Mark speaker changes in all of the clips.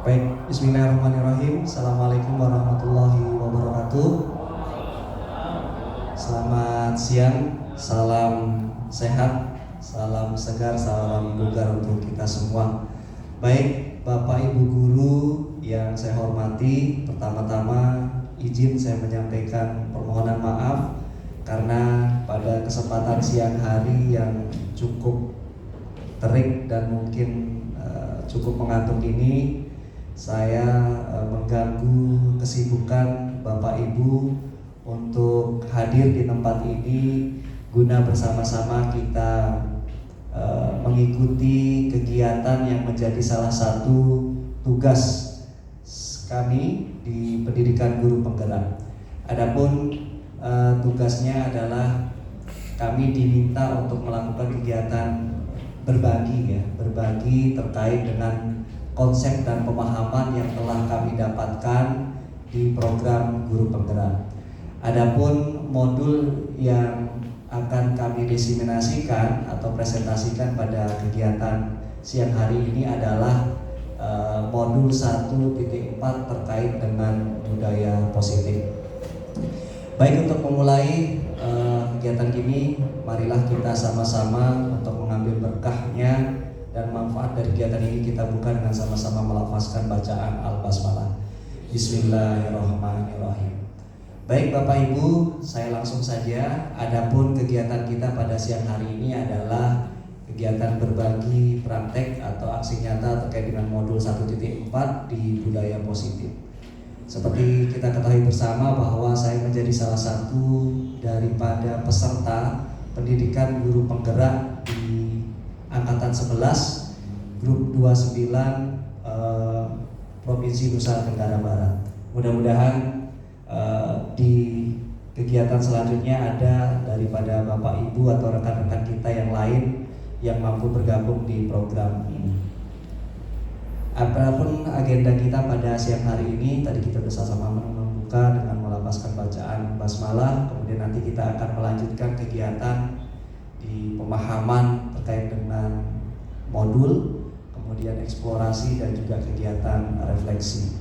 Speaker 1: Baik, bismillahirrahmanirrahim. Assalamualaikum warahmatullahi wabarakatuh. Selamat siang, salam sehat, salam segar, salam bugar untuk kita semua. Baik, Bapak Ibu Guru yang saya hormati, pertama-tama izin saya menyampaikan permohonan maaf karena pada kesempatan siang hari yang cukup terik dan mungkin cukup mengantuk ini, saya mengganggu kesibukan Bapak Ibu untuk hadir di tempat ini guna bersama-sama kita mengikuti kegiatan yang menjadi salah satu tugas kami di Pendidikan Guru Penggerak. Adapun tugasnya adalah kami diminta untuk melakukan kegiatan berbagi terkait dengan konsep dan pemahaman yang telah kami dapatkan di program Guru Penggerak. Adapun modul yang akan kami diseminasikan atau presentasikan pada kegiatan siang hari ini adalah modul 1.4 terkait dengan budaya positif. Baik, untuk memulai kegiatan ini, marilah kita sama-sama untuk mengambil berkahnya dan manfaat dari kegiatan ini. Kita buka dengan sama-sama melafazkan bacaan Al-Basmalah. Bismillahirrahmanirrahim. Baik Bapak Ibu, saya langsung saja. Adapun kegiatan kita pada siang hari ini adalah kegiatan berbagi praktek atau aksi nyata terkait dengan modul 1.4 di budaya positif. Seperti kita ketahui bersama bahwa saya menjadi salah satu daripada peserta pendidikan guru penggerak di Angkatan 11 Grup 29 Provinsi Nusa Tenggara Barat. Mudah-mudahan di kegiatan selanjutnya ada daripada Bapak Ibu atau rekan-rekan kita yang lain yang mampu bergabung di program ini. Apapun agenda kita pada siang hari ini, tadi kita bersama-sama membuka dengan melafazkan bacaan basmalah, kemudian nanti kita akan melanjutkan kegiatan di pemahaman terkait dengan modul, kemudian eksplorasi dan juga kegiatan refleksi.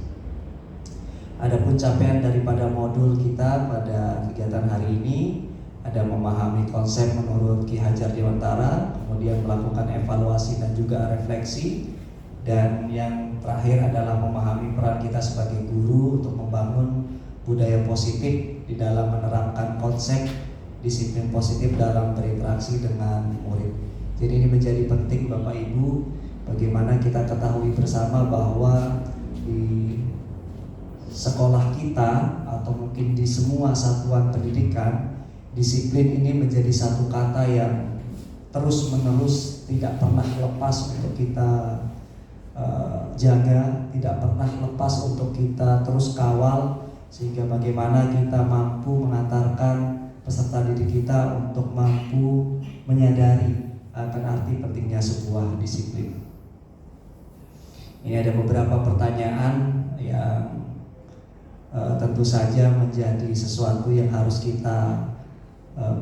Speaker 1: Adapun capaian daripada modul kita pada kegiatan hari ini ada memahami konsep menurut Ki Hajar Dewantara, kemudian melakukan evaluasi dan juga refleksi, dan yang terakhir adalah memahami peran kita sebagai guru untuk membangun budaya positif di dalam menerapkan konsep disiplin positif dalam berinteraksi dengan murid. Jadi ini menjadi penting Bapak Ibu, bagaimana kita ketahui bersama bahwa di sekolah kita atau mungkin di semua satuan pendidikan, disiplin ini menjadi satu kata yang terus menerus tidak pernah lepas untuk kita jaga, tidak pernah lepas untuk kita terus kawal, sehingga bagaimana kita mampu mengantarkan peserta didik kita untuk mampu menyadari akan arti pentingnya sebuah disiplin. Ini ada beberapa pertanyaan yang tentu saja menjadi sesuatu yang harus kita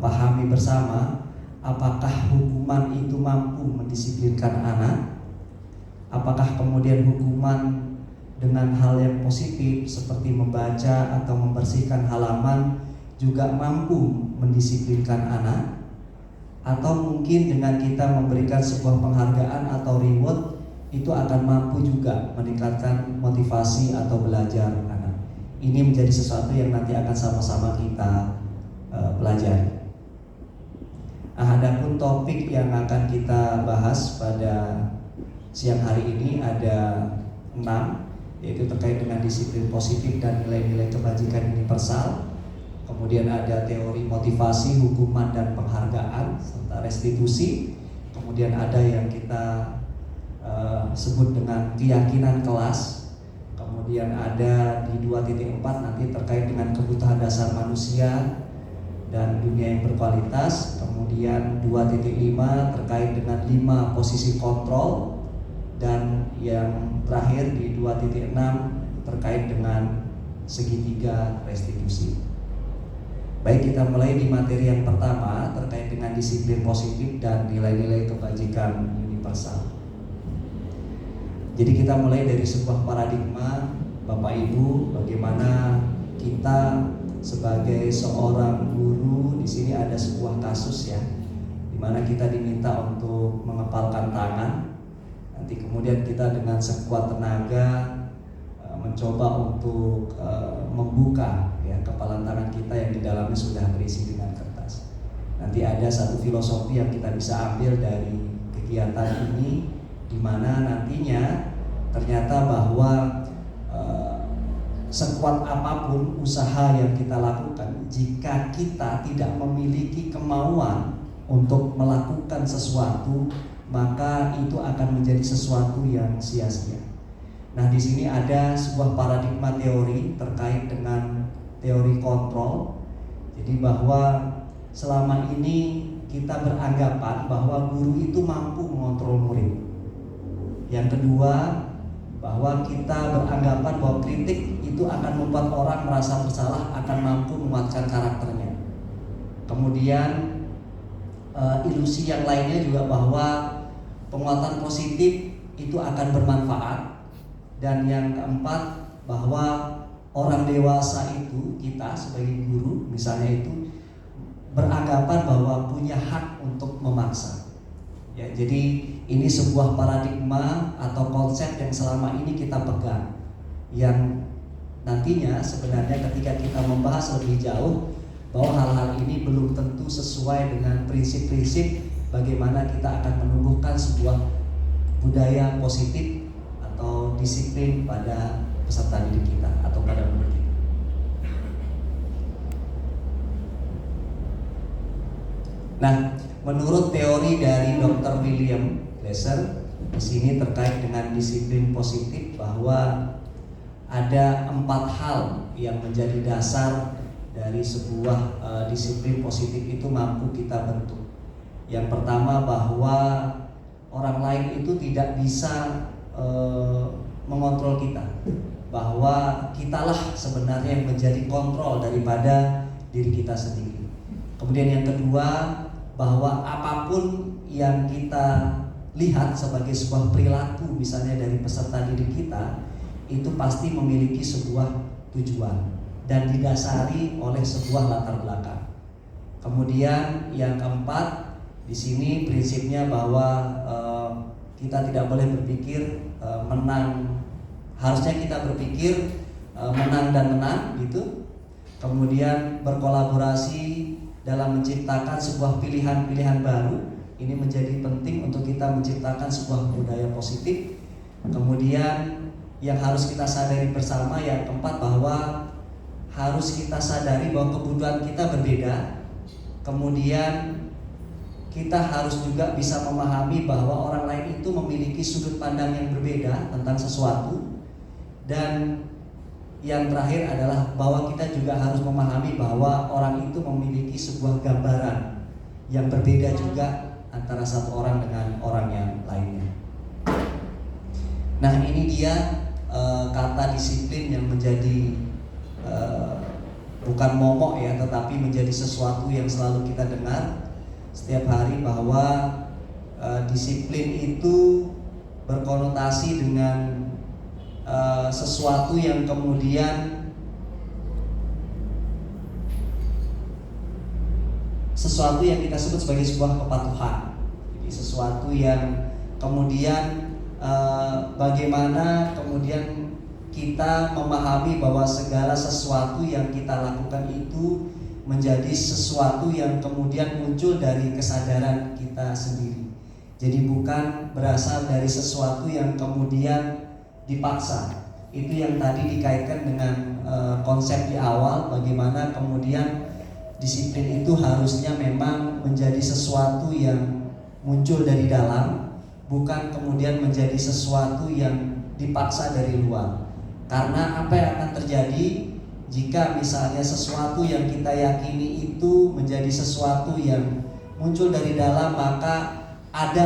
Speaker 1: pahami bersama. Apakah hukuman itu mampu mendisiplinkan anak? Apakah kemudian hukuman dengan hal yang positif seperti membaca atau membersihkan halaman juga mampu mendisiplinkan anak? Atau mungkin dengan kita memberikan sebuah penghargaan atau reward itu akan mampu juga meningkatkan motivasi atau belajar anak? Ini menjadi sesuatu yang nanti akan sama-sama kita pelajari. Adapun topik yang akan kita bahas pada siang hari ini ada 6, yaitu terkait dengan disiplin positif dan nilai-nilai kebajikan universal. Kemudian ada teori motivasi, hukuman dan penghargaan serta restitusi. Kemudian ada yang kita sebut dengan keyakinan kelas. Kemudian ada di 2.4 nanti terkait dengan kebutuhan dasar manusia dan dunia yang berkualitas. Kemudian 2.5 terkait dengan 5 posisi kontrol. Dan yang terakhir di 2.6 terkait dengan segitiga restitusi. Baik, kita mulai di materi yang pertama terkait dengan disiplin positif dan nilai-nilai kebajikan universal. Jadi kita mulai dari sebuah paradigma, Bapak Ibu, bagaimana kita sebagai seorang guru. Di sini ada sebuah kasus ya, di mana kita diminta untuk mengepalkan tangan. Nanti kemudian kita dengan sekuat tenaga mencoba untuk membuka ya kepalan tangan kita yang di dalamnya sudah berisi dengan kertas. Nanti ada satu filosofi yang kita bisa ambil dari kegiatan ini, di mana nantinya ternyata bahwa sekuat apapun usaha yang kita lakukan, jika kita tidak memiliki kemauan untuk melakukan sesuatu, maka itu akan menjadi sesuatu yang sia-sia. Nah, di sini ada sebuah paradigma teori terkait dengan teori kontrol. Jadi bahwa selama ini kita beranggapan bahwa guru itu mampu mengontrol murid. Yang kedua, bahwa kita beranggapan bahwa kritik itu akan membuat orang merasa bersalah, akan mampu menguatkan karakternya. Kemudian ilusi yang lainnya juga bahwa penguatan positif itu akan bermanfaat. Dan yang keempat, bahwa orang dewasa itu, kita sebagai guru misalnya itu beranggapan bahwa punya hak untuk memaksa. Ya, jadi ini sebuah paradigma atau konsep yang selama ini kita pegang, yang nantinya sebenarnya ketika kita membahas lebih jauh bahwa hal-hal ini belum tentu sesuai dengan prinsip-prinsip bagaimana kita akan menumbuhkan sebuah budaya positif atau disiplin pada peserta didik kita atau pada murid kita. Nah, menurut teori dari Dr. William Glasser, di sini terkait dengan disiplin positif bahwa ada 4 hal yang menjadi dasar dari sebuah disiplin positif itu mampu kita bentuk. Yang pertama, bahwa orang lain itu tidak bisa mengontrol kita, bahwa kitalah sebenarnya yang menjadi kontrol daripada diri kita sendiri. Kemudian yang kedua, bahwa apapun yang kita lihat sebagai sebuah perilaku misalnya dari peserta didik kita, itu pasti memiliki sebuah tujuan dan didasari oleh sebuah latar belakang. Kemudian yang keempat, di sini prinsipnya bahwa kita tidak boleh berpikir menang, harusnya kita berpikir menang dan menang gitu. Kemudian berkolaborasi dalam menciptakan sebuah pilihan-pilihan baru. Ini menjadi penting untuk kita menciptakan sebuah budaya positif. Kemudian yang harus kita sadari bersama yang keempat, bahwa harus kita sadari bahwa kebutuhan kita berbeda. Kemudian kita harus juga bisa memahami bahwa orang lain itu memiliki sudut pandang yang berbeda tentang sesuatu. Dan yang terakhir adalah bahwa kita juga harus memahami bahwa orang itu memiliki sebuah gambaran yang berbeda juga antara satu orang dengan orang yang lainnya. Nah, ini dia kata disiplin yang menjadi bukan momok ya, tetapi menjadi sesuatu yang selalu kita dengar setiap hari, bahwa disiplin itu berkonotasi dengan sesuatu yang kemudian sesuatu yang kita sebut sebagai sebuah kepatuhan. Jadi sesuatu yang kemudian bagaimana kemudian kita memahami bahwa segala sesuatu yang kita lakukan itu menjadi sesuatu yang kemudian muncul dari kesadaran kita sendiri. Jadi bukan berasal dari sesuatu yang kemudian dipaksa. Itu yang tadi dikaitkan dengan konsep di awal, bagaimana kemudian disiplin itu harusnya memang menjadi sesuatu yang muncul dari dalam, bukan kemudian menjadi sesuatu yang dipaksa dari luar. Karena apa yang akan terjadi jika misalnya sesuatu yang kita yakini itu menjadi sesuatu yang muncul dari dalam, maka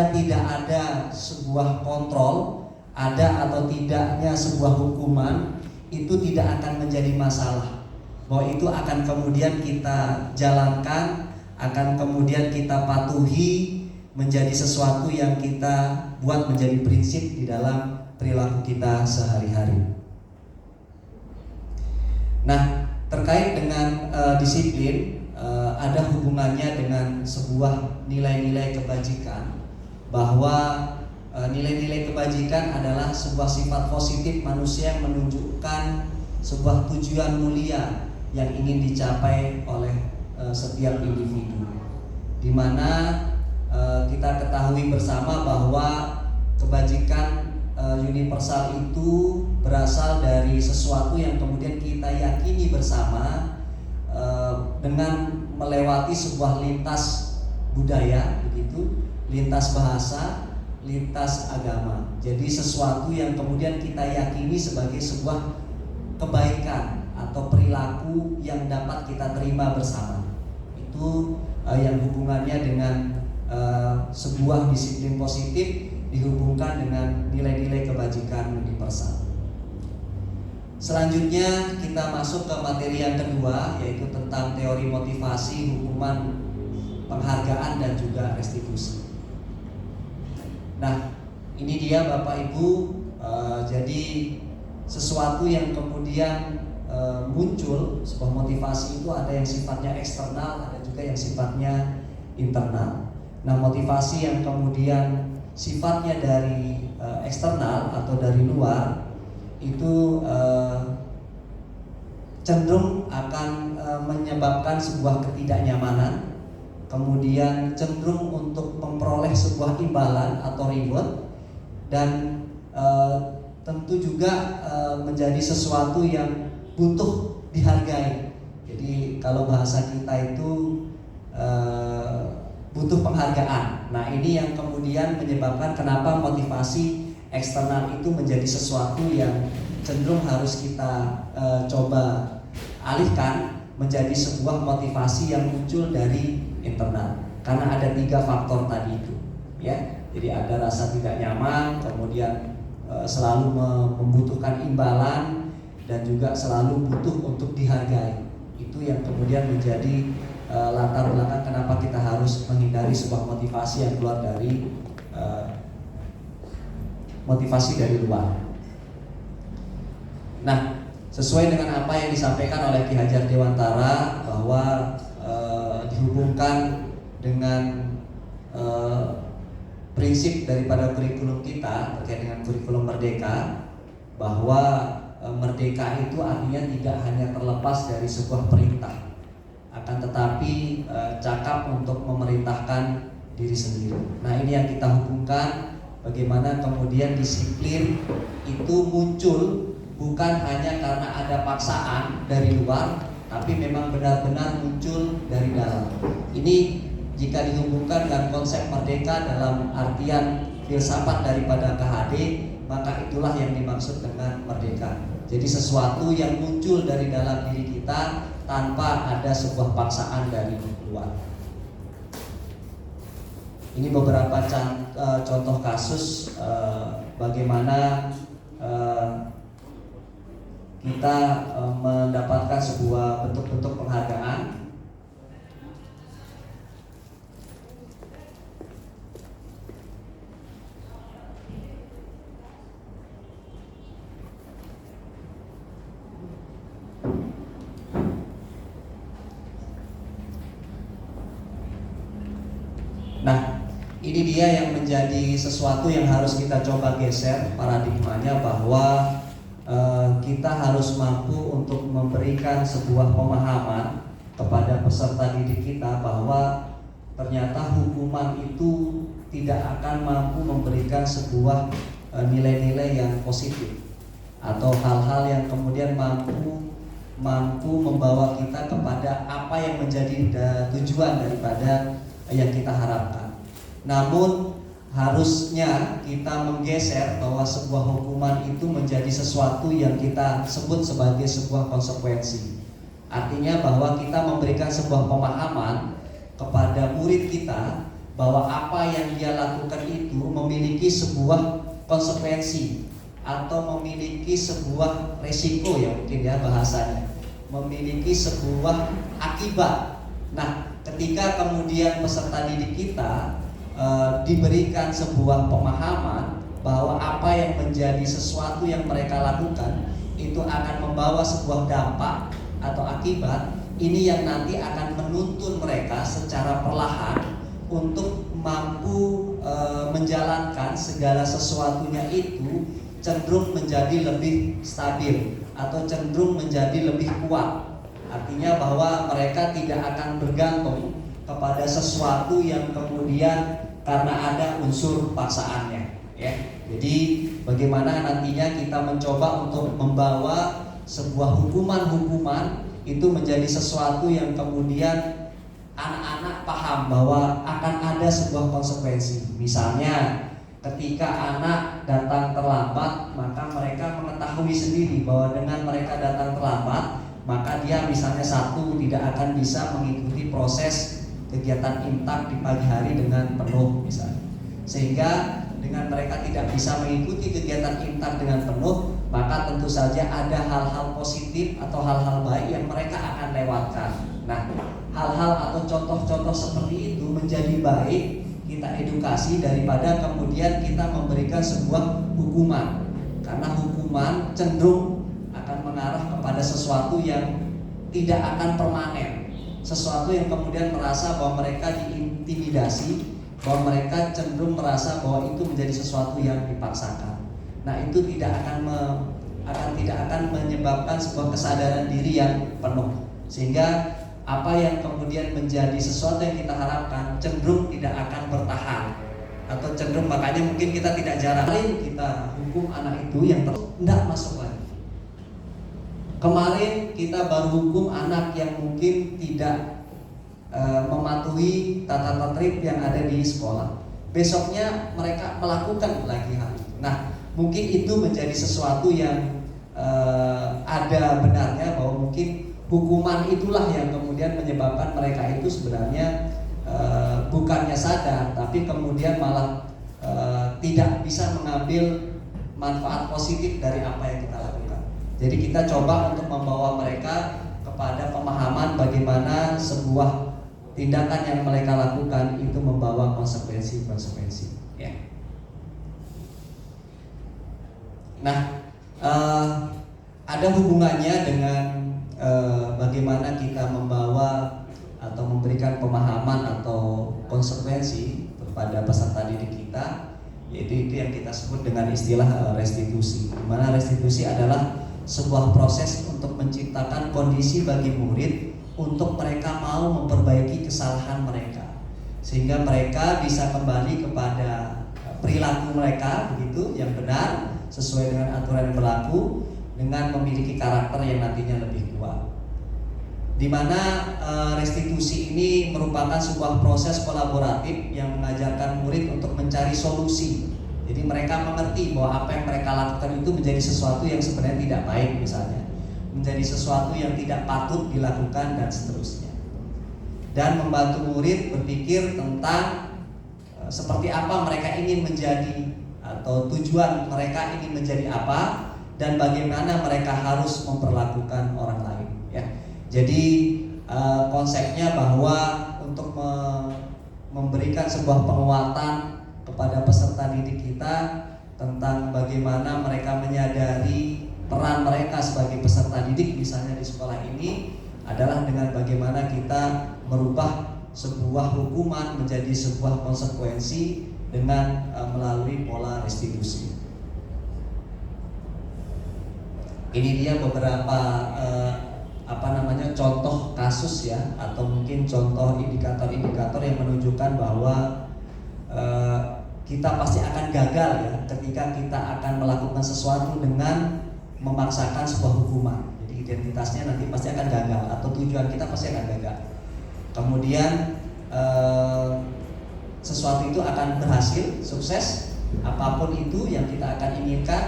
Speaker 1: tidak ada sebuah kontrol, ada atau tidaknya sebuah hukuman, itu tidak akan menjadi masalah. Bahwa itu akan kemudian kita jalankan, akan kemudian kita patuhi, menjadi sesuatu yang kita buat menjadi prinsip di dalam perilaku kita sehari-hari. Nah, terkait dengan disiplin, ada hubungannya dengan sebuah nilai-nilai kebajikan, bahwa nilai-nilai kebajikan adalah sebuah sifat positif manusia yang menunjukkan sebuah tujuan mulia yang ingin dicapai oleh setiap individu, di mana kita ketahui bersama bahwa kebajikan universal itu berasal dari sesuatu yang kemudian kita yakini bersama dengan melewati sebuah lintas budaya, begitu, lintas bahasa, lintas agama. Jadi sesuatu yang kemudian kita yakini sebagai sebuah kebaikan atau perilaku yang dapat kita terima bersama. Itu yang hubungannya dengan sebuah disiplin positif dihubungkan dengan nilai-nilai kebajikan universal. Selanjutnya kita masuk ke materi yang kedua, yaitu tentang teori motivasi, hukuman, penghargaan, dan juga restitusi. Nah, ini dia Bapak Ibu, jadi sesuatu yang kemudian muncul, sebuah motivasi itu ada yang sifatnya eksternal, ada juga yang sifatnya internal. Nah, motivasi yang kemudian sifatnya dari eksternal atau dari luar itu cenderung akan menyebabkan sebuah ketidaknyamanan, kemudian cenderung untuk memperoleh sebuah imbalan atau reward, dan tentu juga menjadi sesuatu yang butuh dihargai. Jadi kalau bahasa kita itu butuh penghargaan. Nah, ini yang kemudian menyebabkan kenapa motivasi eksternal itu menjadi sesuatu yang cenderung harus kita coba alihkan menjadi sebuah motivasi yang muncul dari internal. Karena ada 3 faktor tadi itu, ya. Jadi ada rasa tidak nyaman, kemudian selalu membutuhkan imbalan, dan juga selalu butuh untuk dihargai. Itu yang kemudian menjadi latar belakang kenapa kita harus menghindari sebuah motivasi yang keluar dari motivasi dari luar. Nah, sesuai dengan apa yang disampaikan oleh Ki Hajar Dewantara, bahwa dihubungkan dengan prinsip daripada kurikulum kita terkait dengan kurikulum merdeka, bahwa merdeka itu artinya tidak hanya terlepas dari sebuah perintah, akan tetapi cakap untuk memerintahkan diri sendiri. Nah, ini yang kita hubungkan, bagaimana kemudian disiplin itu muncul bukan hanya karena ada paksaan dari luar, tapi memang benar-benar muncul dari dalam. Ini jika dihubungkan dengan konsep merdeka dalam artian filsafat daripada KHD, maka itulah yang dimaksud dengan merdeka. Jadi sesuatu yang muncul dari dalam diri kita tanpa ada sebuah paksaan dari luar. Ini beberapa contoh kasus bagaimana kita mendapatkan sebuah bentuk-bentuk penghargaan. Nah, ini dia yang menjadi sesuatu yang harus kita coba geser paradigmanya, bahwa kita harus mampu untuk memberikan sebuah pemahaman kepada peserta didik kita bahwa ternyata hukuman itu tidak akan mampu memberikan sebuah nilai-nilai yang positif atau hal-hal yang kemudian mampu membawa kita kepada apa yang menjadi tujuan daripada yang kita harapkan. Namun harusnya kita menggeser bahwa sebuah hukuman itu menjadi sesuatu yang kita sebut sebagai sebuah konsekuensi. Artinya bahwa kita memberikan sebuah pemahaman kepada murid kita bahwa apa yang dia lakukan itu memiliki sebuah konsekuensi atau memiliki sebuah resiko, ya mungkin ya bahasanya, memiliki sebuah akibat. Nah, ketika kemudian peserta didik kita diberikan sebuah pemahaman bahwa apa yang menjadi sesuatu yang mereka lakukan itu akan membawa sebuah dampak atau akibat, ini yang nanti akan menuntun mereka secara perlahan untuk mampu menjalankan segala sesuatunya itu cenderung menjadi lebih stabil atau cenderung menjadi lebih kuat. Artinya bahwa mereka tidak akan bergantung kepada sesuatu yang kemudian karena ada unsur paksaannya, ya. Jadi bagaimana nantinya kita mencoba untuk membawa sebuah hukuman-hukuman itu menjadi sesuatu yang kemudian anak-anak paham bahwa akan ada sebuah konsekuensi. Misalnya ketika anak datang terlambat, maka mereka mengetahui sendiri bahwa dengan mereka datang terlambat, maka dia misalnya satu tidak akan bisa mengikuti proses kegiatan imtak di pagi hari dengan penuh misalnya. Sehingga dengan mereka tidak bisa mengikuti kegiatan imtak dengan penuh, maka tentu saja ada hal-hal positif atau hal-hal baik yang mereka akan lewatkan. Nah, hal-hal atau contoh-contoh seperti itu menjadi baik kita edukasi daripada kemudian kita memberikan sebuah hukuman. Karena hukuman cenderung akan mengarah kepada sesuatu yang tidak akan permanen, sesuatu yang kemudian merasa bahwa mereka diintimidasi, bahwa mereka cenderung merasa bahwa itu menjadi sesuatu yang dipaksakan. Nah, itu tidak akan menyebabkan sebuah kesadaran diri yang penuh, sehingga apa yang kemudian menjadi sesuatu yang kita harapkan cenderung tidak akan bertahan atau cenderung, makanya mungkin kita tidak jarang kita hukum anak itu yang tidak masuk lagi. Kemarin kita baru hukum anak yang mungkin tidak mematuhi tata tertib yang ada di sekolah. Besoknya mereka melakukan lagi hal itu. Nah, mungkin itu menjadi sesuatu yang ada benarnya bahwa mungkin hukuman itulah yang kemudian menyebabkan mereka itu sebenarnya bukannya sadar, tapi kemudian malah tidak bisa mengambil manfaat positif dari apa yang kita lakukan. Jadi kita coba untuk membawa mereka kepada pemahaman bagaimana sebuah tindakan yang mereka lakukan itu membawa konsekuensi-konsekuensi. Ya. Nah, ada hubungannya dengan bagaimana kita membawa atau memberikan pemahaman atau konsekuensi kepada peserta didik kita, yaitu itu yang kita sebut dengan istilah restitusi. Di mana restitusi adalah sebuah proses untuk menciptakan kondisi bagi murid untuk mereka mau memperbaiki kesalahan mereka, sehingga mereka bisa kembali kepada perilaku mereka begitu yang benar sesuai dengan aturan yang berlaku, dengan memiliki karakter yang nantinya lebih kuat. Di mana restitusi ini merupakan sebuah proses kolaboratif yang mengajarkan murid untuk mencari solusi. Jadi mereka mengerti bahwa apa yang mereka lakukan itu menjadi sesuatu yang sebenarnya tidak baik misalnya, menjadi sesuatu yang tidak patut dilakukan dan seterusnya. Dan membantu murid berpikir tentang seperti apa mereka ingin menjadi atau tujuan mereka ingin menjadi apa dan bagaimana mereka harus memperlakukan orang lain. Ya. Jadi konsepnya bahwa untuk memberikan sebuah penguatan kepada peserta didik kita tentang bagaimana mereka menyadari peran mereka sebagai peserta didik misalnya di sekolah ini adalah dengan bagaimana kita merubah sebuah hukuman menjadi sebuah konsekuensi dengan melalui pola restitusi. Ini dia beberapa contoh kasus ya, atau mungkin contoh indikator-indikator yang menunjukkan bahwa kita pasti akan gagal ya ketika kita akan melakukan sesuatu dengan memaksakan sebuah hukuman. Jadi identitasnya nanti pasti akan gagal atau tujuan kita pasti akan gagal. Kemudian sesuatu itu akan berhasil, sukses, apapun itu yang kita akan inginkan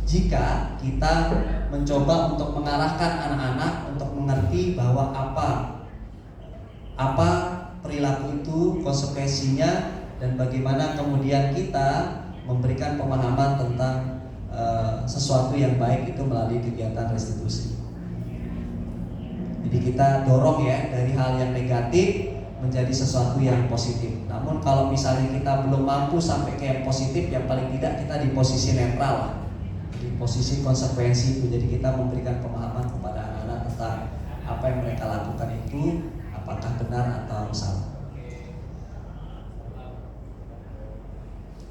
Speaker 1: jika kita mencoba untuk mengarahkan anak-anak untuk mengerti bahwa apa perilaku itu, konsekuensinya, dan bagaimana kemudian kita memberikan pemahaman tentang sesuatu yang baik itu melalui kegiatan restitusi. Jadi kita dorong ya dari hal yang negatif menjadi sesuatu yang positif. Namun kalau misalnya kita belum mampu sampai ke yang positif, yang paling tidak kita di posisi netral lah, di posisi konsekuensi. Jadi kita memberikan pemahaman kepada anak-anak tentang apa yang mereka lakukan itu apakah benar atau salah.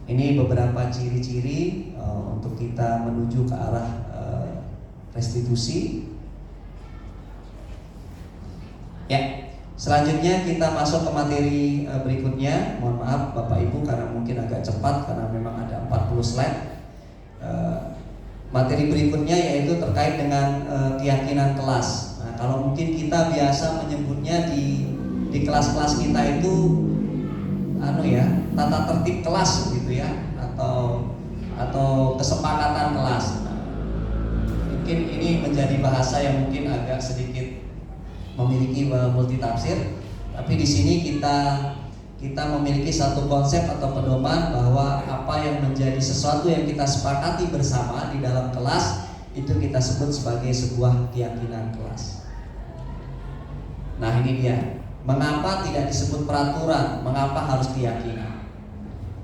Speaker 1: Ini beberapa ciri-ciri untuk kita menuju ke arah restitusi. Ya, selanjutnya kita masuk ke materi berikutnya. Mohon maaf Bapak Ibu karena mungkin agak cepat karena memang ada 40 slide. Materi berikutnya yaitu terkait dengan keyakinan kelas. Nah, kalau mungkin kita biasa menyebutnya di kelas-kelas kita itu tata tertib kelas gitu ya, atau kesepakatan kelas. Nah, mungkin ini menjadi bahasa yang mungkin agak sedikit memiliki multi tafsir, tapi di sini kita memiliki satu konsep atau pedoman bahwa apa yang menjadi sesuatu yang kita sepakati bersama di dalam kelas itu kita sebut sebagai sebuah keyakinan kelas. Nah, ini dia. Mengapa tidak disebut peraturan? Mengapa harus keyakinan?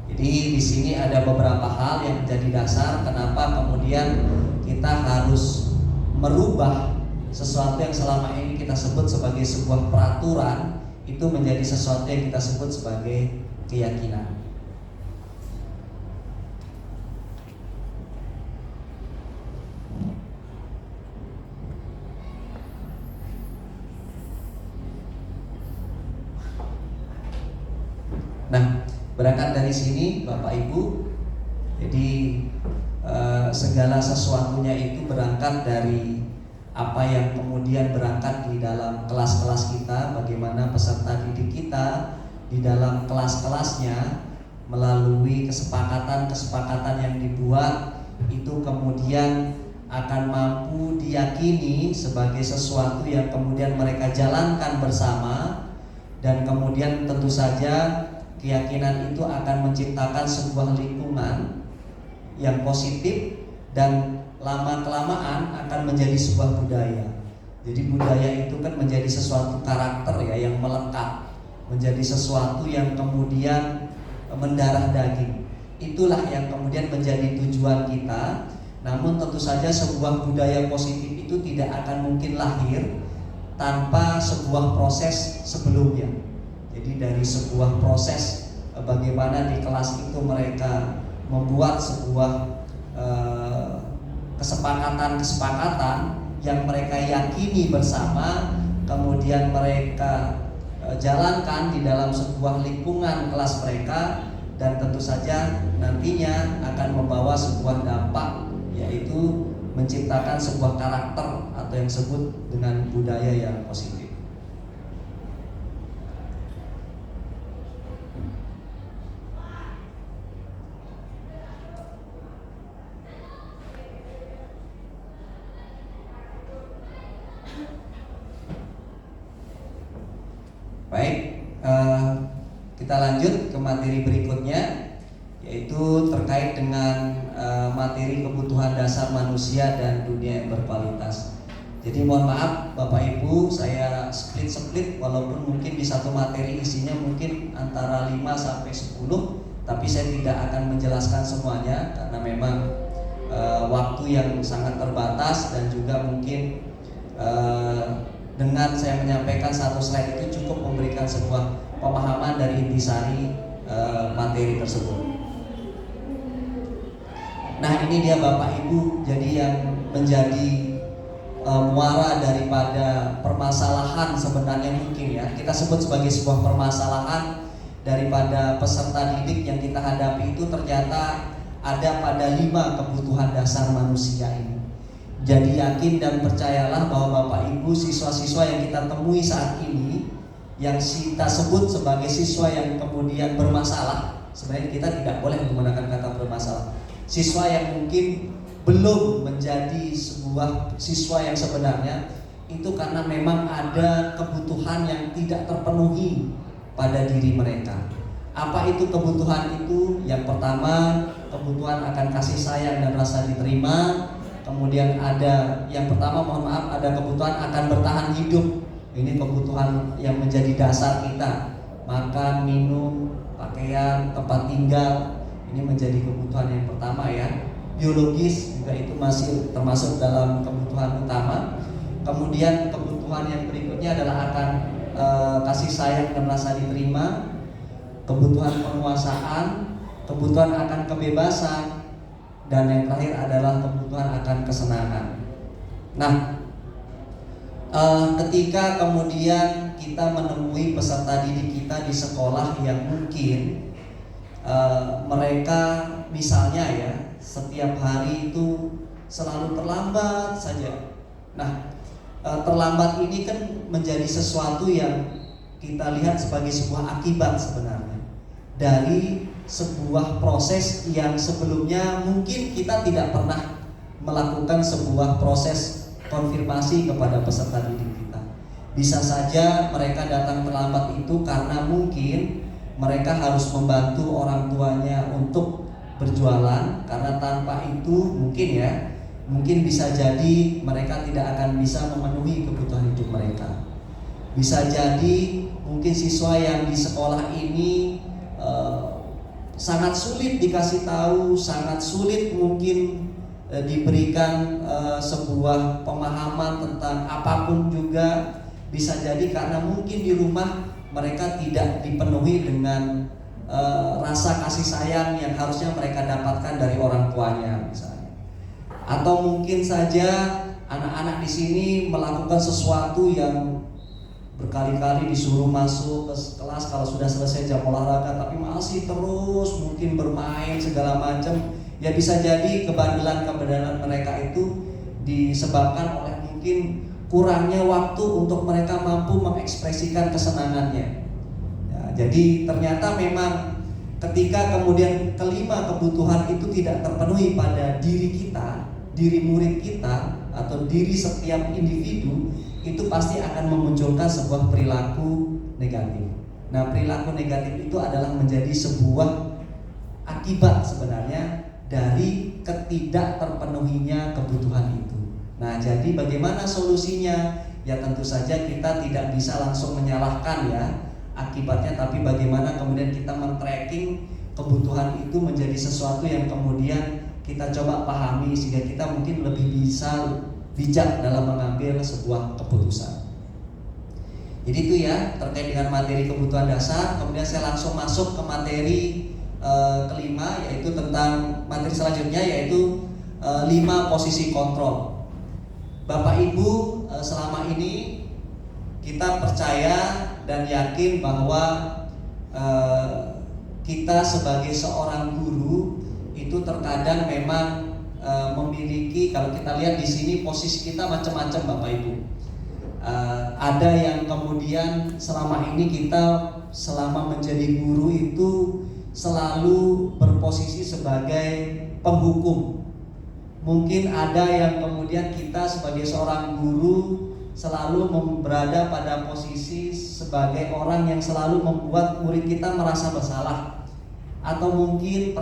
Speaker 1: Jadi di sini ada beberapa hal yang menjadi dasar kenapa kemudian kita harus merubah sesuatu yang selama ini kita sebut sebagai sebuah peraturan itu menjadi sesuatu yang kita sebut sebagai keyakinan. Nah, berangkat dari sini Bapak Ibu, jadi segala sesuatunya itu berangkat dari apa yang kemudian berangkat di dalam kelas-kelas kita, bagaimana peserta didik kita di dalam kelas-kelasnya melalui kesepakatan-kesepakatan yang dibuat itu kemudian akan mampu diyakini sebagai sesuatu yang kemudian mereka jalankan bersama, dan kemudian tentu saja keyakinan itu akan menciptakan sebuah lingkungan yang positif dan lama-kelamaan akan menjadi sebuah budaya. Jadi budaya itu kan menjadi sesuatu karakter ya yang melekat, menjadi sesuatu yang kemudian mendarah daging. Itulah yang kemudian menjadi tujuan kita. Namun tentu saja sebuah budaya positif itu tidak akan mungkin lahir tanpa sebuah proses sebelumnya. Jadi dari sebuah proses bagaimana di kelas itu mereka membuat sebuah kesepakatan-kesepakatan yang mereka yakini bersama, kemudian mereka jalankan di dalam sebuah lingkungan kelas mereka, dan tentu saja nantinya akan membawa sebuah dampak, yaitu menciptakan sebuah karakter atau yang disebut dengan budaya yang positif. Baik, kita lanjut ke materi berikutnya, yaitu terkait dengan materi kebutuhan dasar manusia dan dunia yang berkualitas. Jadi mohon maaf Bapak Ibu, saya split walaupun mungkin di satu materi isinya mungkin antara 5 sampai 10, tapi saya tidak akan menjelaskan semuanya karena memang waktu yang sangat terbatas, dan juga mungkin dengan saya menyampaikan satu slide itu cukup memberikan sebuah pemahaman dari intisari materi tersebut. Nah, ini dia Bapak Ibu, jadi yang menjadi muara daripada permasalahan sebenarnya mungkin ya kita sebut sebagai sebuah permasalahan daripada peserta didik yang kita hadapi itu ternyata ada pada 5 kebutuhan dasar manusia ini. Jadi yakin dan percayalah bahwa Bapak Ibu, siswa-siswa yang kita temui saat ini, yang kita sebut sebagai siswa yang kemudian bermasalah, sebenarnya kita tidak boleh menggunakan kata bermasalah. Siswa yang mungkin belum menjadi sebuah siswa yang sebenarnya, itu karena memang ada kebutuhan yang tidak terpenuhi pada diri mereka. Apa itu kebutuhan itu? Yang pertama, kebutuhan akan kasih sayang dan rasa diterima. Kemudian ada yang pertama, mohon maaf, ada kebutuhan akan bertahan hidup Ini kebutuhan yang menjadi dasar kita. Makan, minum, pakaian, tempat tinggal, ini menjadi kebutuhan yang pertama ya. Biologis juga itu masih termasuk dalam kebutuhan utama. Kemudian kebutuhan yang berikutnya adalah akan kasih sayang dan rasa diterima, kebutuhan penguasaan, kebutuhan akan kebebasan, dan yang terakhir adalah kebutuhan akan kesenangan. Nah, ketika kemudian kita menemui peserta didik kita di sekolah yang mungkin mereka misalnya ya setiap hari itu selalu terlambat saja. Nah, terlambat ini kan menjadi sesuatu yang kita lihat sebagai sebuah akibat sebenarnya dari sebuah proses yang sebelumnya mungkin kita tidak pernah melakukan sebuah proses konfirmasi kepada peserta didik kita. Bisa saja mereka datang terlambat itu karena mungkin mereka harus membantu orang tuanya untuk berjualan, karena tanpa itu mungkin bisa jadi mereka tidak akan bisa memenuhi kebutuhan hidup mereka. Bisa jadi mungkin siswa yang di sekolah ini sangat sulit dikasih tahu, sangat sulit mungkin diberikan sebuah pemahaman tentang apapun juga. Bisa jadi karena mungkin di rumah mereka tidak dipenuhi dengan rasa kasih sayang yang harusnya mereka dapatkan dari orang tuanya misalnya. Atau mungkin saja anak-anak di sini melakukan sesuatu yang berkali-kali disuruh masuk ke kelas kalau sudah selesai jam olahraga, tapi masih terus mungkin bermain segala macam. Ya bisa jadi kebandelan mereka itu disebabkan oleh mungkin kurangnya waktu untuk mereka mampu mengekspresikan kesenangannya. Ya, jadi ternyata memang ketika kemudian kelima kebutuhan itu tidak terpenuhi pada diri kita, diri murid kita, atau diri setiap individu, itu pasti akan memunculkan sebuah perilaku negatif. Nah, perilaku negatif itu adalah menjadi sebuah akibat sebenarnya dari ketidak terpenuhinya kebutuhan itu. Nah, jadi bagaimana solusinya? Ya tentu saja kita tidak bisa langsung menyalahkan ya akibatnya, tapi bagaimana kemudian kita men-tracking kebutuhan itu menjadi sesuatu yang kemudian kita coba pahami sehingga kita mungkin lebih bisa bijak dalam mengambil sebuah keputusan. Jadi itu ya terkait dengan materi kebutuhan dasar. Kemudian saya langsung masuk ke materi kelima, yaitu tentang materi selanjutnya, yaitu 5 posisi kontrol. Bapak Ibu, selama ini kita percaya dan yakin bahwa kita sebagai seorang guru itu terkadang memang memiliki, kalau kita lihat di sini posisi kita macam-macam Bapak Ibu. Ada yang kemudian selama ini kita selama menjadi guru itu selalu berposisi sebagai penghukum. Mungkin ada yang kemudian kita sebagai seorang guru selalu berada pada posisi sebagai orang yang selalu membuat murid kita merasa bersalah. Atau mungkin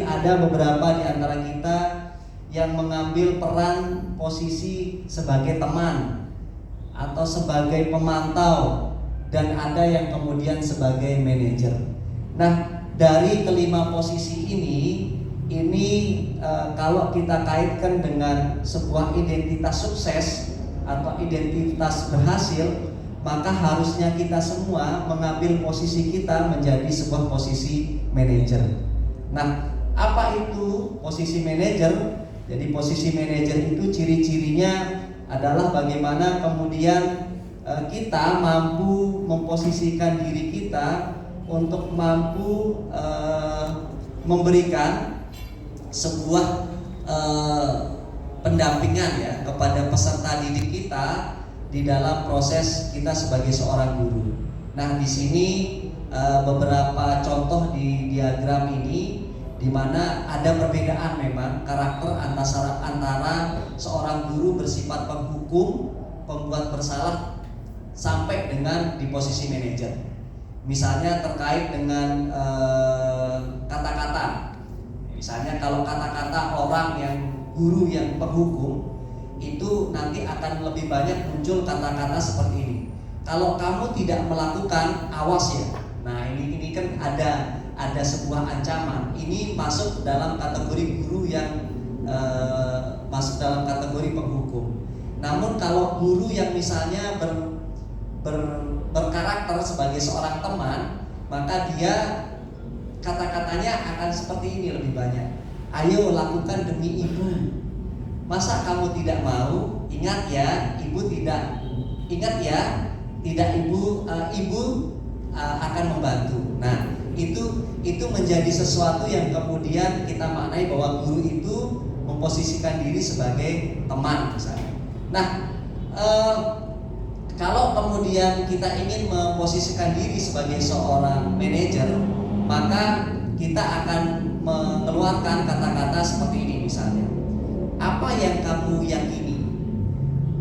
Speaker 1: ada beberapa di antara kita yang mengambil peran posisi sebagai teman atau sebagai pemantau, dan ada yang kemudian sebagai manajer. Nah, dari kelima posisi ini kalau kita kaitkan dengan sebuah identitas sukses atau identitas berhasil, maka harusnya kita semua mengambil posisi kita menjadi sebuah posisi manajer. Nah, apa itu posisi manajer? Jadi posisi manajer itu ciri-cirinya adalah bagaimana kemudian kita mampu memposisikan diri kita untuk mampu memberikan sebuah pendampingan ya kepada peserta didik kita di dalam proses kita sebagai seorang guru. Nah, di sini beberapa contoh di diagram ini, di mana ada perbedaan memang karakter antara seorang guru bersifat penghukum, pembuat bersalah, sampai dengan di posisi manajer. Misalnya terkait dengan kata-kata. Misalnya kalau kata-kata orang yang guru yang penghukum itu nanti akan lebih banyak muncul kata-kata seperti ini. Kalau kamu tidak melakukan, awas ya. Nah, ini kan ada sebuah ancaman. Ini masuk dalam kategori guru yang masuk dalam kategori penghukum. Namun kalau guru yang misalnya berkarakter sebagai seorang teman, maka dia kata-katanya akan seperti ini lebih banyak. Ayo lakukan demi ibu. Masa kamu tidak mau? Ingat ya, ibu tidak. Ingat ya, tidak ibu akan membantu. Nah, itu menjadi sesuatu yang kemudian kita maknai bahwa guru itu memposisikan diri sebagai teman misalnya. Nah, kalau kemudian kita ingin memposisikan diri sebagai seorang manajer, maka kita akan mengeluarkan kata-kata seperti ini misalnya. Apa yang kamu yakini?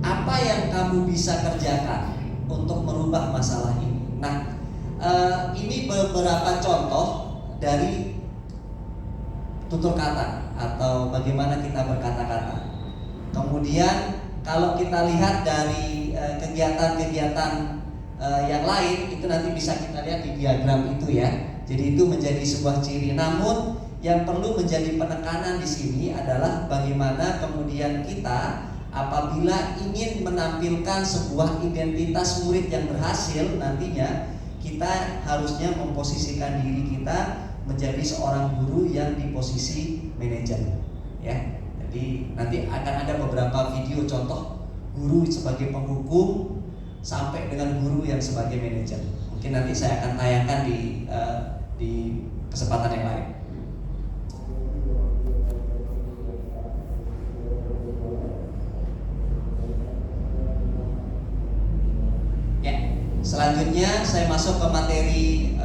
Speaker 1: Apa yang kamu bisa kerjakan untuk merubah masalah ini? Nah, ini beberapa contoh dari tutur kata atau bagaimana kita berkata-kata. Kemudian kalau kita lihat dari kegiatan-kegiatan yang lain, itu nanti bisa kita lihat di diagram itu ya. Jadi itu menjadi sebuah ciri. Namun yang perlu menjadi penekanan di sini adalah bagaimana kemudian kita apabila ingin menampilkan sebuah identitas murid yang berhasil, nantinya kita harusnya memposisikan diri kita menjadi seorang guru yang di posisi manajer ya. Jadi nanti akan ada beberapa video contoh guru sebagai penghukum sampai dengan guru yang sebagai manajer. Mungkin nanti saya akan tayangkan di kesempatan yang lain. Ya, selanjutnya saya masuk ke materi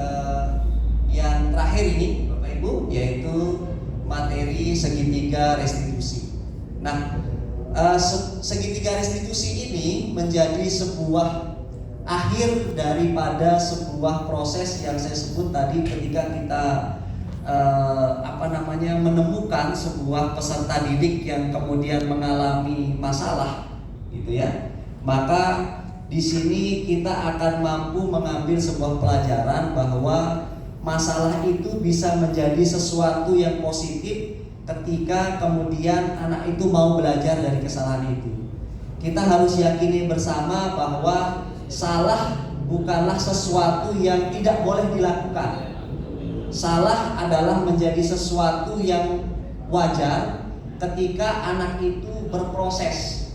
Speaker 1: yang terakhir ini, Bapak Ibu, yaitu materi segitiga restitusi. Nah, segitiga restitusi ini menjadi sebuah akhir daripada sebuah proses yang saya sebut tadi ketika kita menemukan sebuah peserta didik yang kemudian mengalami masalah, gitu ya. Maka di sini kita akan mampu mengambil sebuah pelajaran bahwa masalah itu bisa menjadi sesuatu yang positif ketika kemudian anak itu mau belajar dari kesalahan itu. Kita harus yakini bersama bahwa salah bukanlah sesuatu yang tidak boleh dilakukan. Salah adalah menjadi sesuatu yang wajar ketika anak itu berproses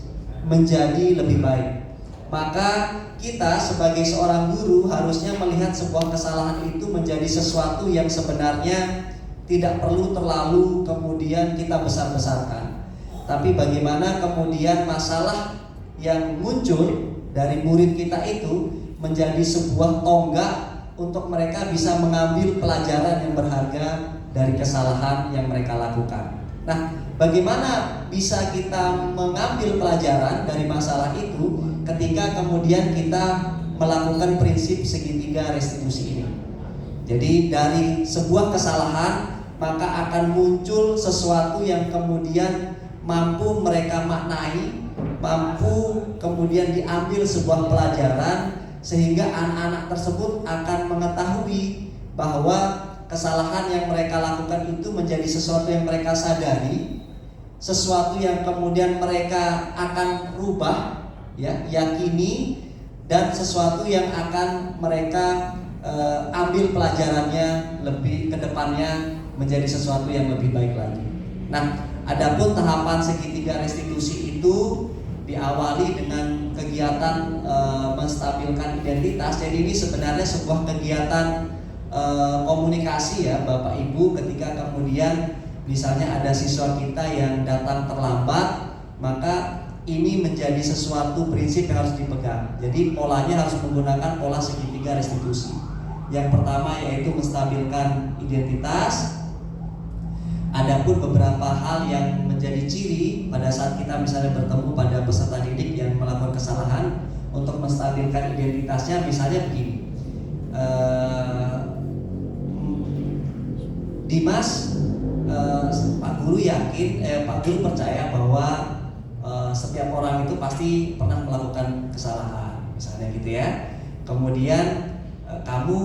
Speaker 1: menjadi lebih baik. Maka kita sebagai seorang guru harusnya melihat sebuah kesalahan itu menjadi sesuatu yang sebenarnya tidak perlu terlalu kemudian kita besar-besarkan. Tapi bagaimana kemudian masalah yang muncul dari murid kita itu menjadi sebuah tonggak untuk mereka bisa mengambil pelajaran yang berharga dari kesalahan yang mereka lakukan. Nah, bagaimana bisa kita mengambil pelajaran dari masalah itu ketika kemudian kita melakukan prinsip segitiga restitusi ini? Jadi dari sebuah kesalahan maka akan muncul sesuatu yang kemudian mampu mereka maknai, mampu kemudian diambil sebuah pelajaran sehingga anak-anak tersebut akan mengetahui bahwa kesalahan yang mereka lakukan itu menjadi sesuatu yang mereka sadari, sesuatu yang kemudian mereka akan rubah, ya, yakini, dan sesuatu yang akan mereka ambil pelajarannya lebih ke depannya menjadi sesuatu yang lebih baik lagi. Nah, adapun tahapan segitiga restitusi itu diawali dengan kegiatan menstabilkan identitas. Jadi ini sebenarnya sebuah kegiatan komunikasi ya Bapak Ibu, ketika kemudian misalnya ada siswa kita yang datang terlambat, maka ini menjadi sesuatu prinsip yang harus dipegang. Jadi polanya harus menggunakan pola segitiga restitusi. Yang pertama yaitu menstabilkan identitas. Adapun beberapa hal yang menjadi ciri pada saat kita misalnya bertemu pada peserta didik yang melakukan kesalahan, untuk menstabilkan identitasnya misalnya begini. Dimas, Pak Guru yakin, Pak Guru percaya bahwa setiap orang itu pasti pernah melakukan kesalahan, misalnya gitu ya. Kemudian kamu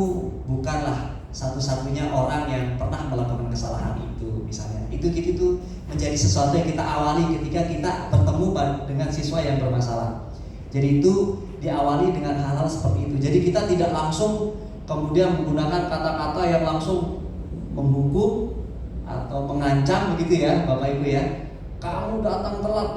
Speaker 1: bukanlah satu-satunya orang yang pernah melakukan kesalahan itu, misalnya. Itu menjadi sesuatu yang kita awali ketika kita bertemu dengan siswa yang bermasalah. Jadi itu diawali dengan hal-hal seperti itu. Jadi kita tidak langsung kemudian menggunakan kata-kata yang langsung menghukum atau mengancam begitu ya, Bapak Ibu ya. Kamu datang telat,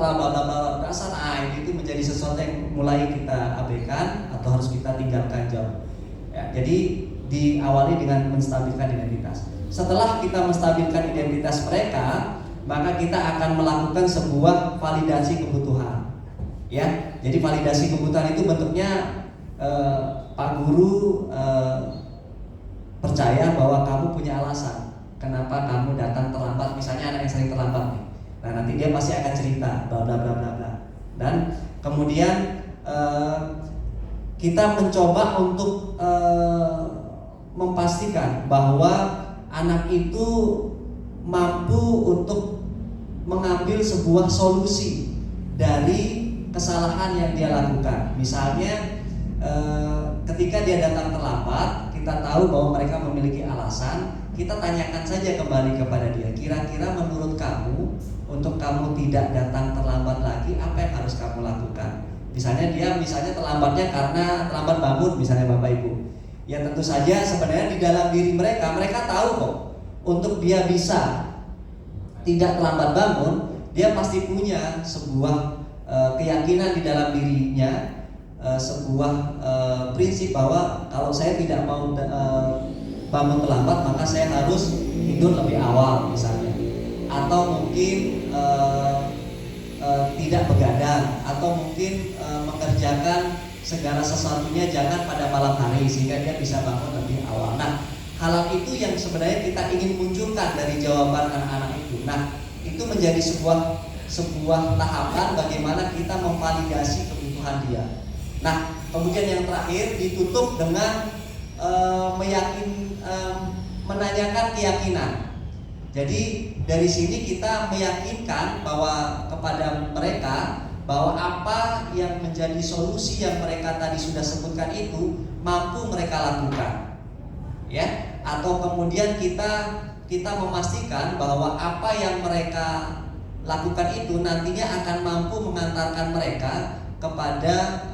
Speaker 1: dasar itu menjadi sesuatu yang mulai kita abaikan atau harus kita tinggalkan jauh. Ya, jadi diawali dengan menstabilkan identitas. Setelah kita menstabilkan identitas mereka, maka kita akan melakukan sebuah validasi kebutuhan. Ya, jadi validasi kebutuhan itu bentuknya Pak Guru percaya bahwa kamu punya alasan kenapa kamu datang terlambat. Misalnya anak yang sering terlambat nih. Nah, nanti dia pasti akan cerita bla bla bla bla bla. Dan kemudian kita mencoba untuk memastikan bahwa anak itu mampu untuk mengambil sebuah solusi dari kesalahan yang dia lakukan. Misalnya ketika dia datang terlambat, kita tahu bahwa mereka memiliki alasan. Kita tanyakan saja kembali kepada dia, kira-kira menurut kamu, untuk kamu tidak datang terlambat lagi, apa yang harus kamu lakukan? Misalnya dia terlambatnya karena terlambat bangun, misalnya Bapak Ibu. Ya tentu saja sebenarnya di dalam diri mereka tahu kok, untuk dia bisa tidak terlambat bangun, dia pasti punya sebuah keyakinan di dalam dirinya, sebuah prinsip bahwa kalau saya tidak mau bangun terlambat, maka saya harus tidur lebih awal misalnya, atau mungkin tidak begadang, atau mungkin mengerjakan segala sesuatunya jangan pada malam hari sehingga dia bisa bangun lebih awal. Nah, hal itu yang sebenarnya kita ingin munculkan dari jawaban anak-anak itu. Nah, itu menjadi sebuah tahapan bagaimana kita memvalidasi kebutuhan dia. Nah, kemudian yang terakhir ditutup dengan menanyakan keyakinan. Jadi dari sini kita meyakinkan bahwa kepada mereka bahwa apa yang menjadi solusi yang mereka tadi sudah sebutkan itu mampu mereka lakukan, ya. Atau kemudian kita memastikan bahwa apa yang mereka lakukan itu nantinya akan mampu mengantarkan mereka kepada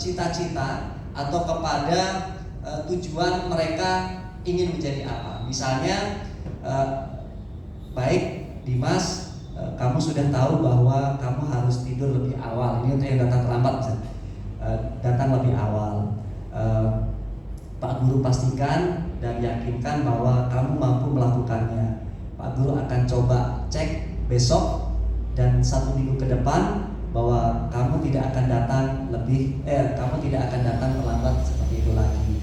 Speaker 1: cita-cita atau kepada tujuan mereka ingin menjadi apa. Misalnya baik Dimas, kamu sudah tahu bahwa kamu harus tidur lebih awal. Ini untuk yang datang terlambat misalnya. Datang lebih awal. Pak Guru pastikan dan yakinkan bahwa kamu mampu melakukannya. Pak Guru akan coba cek besok dan 1 minggu ke depan bahwa kamu tidak akan datang terlambat seperti itu lagi.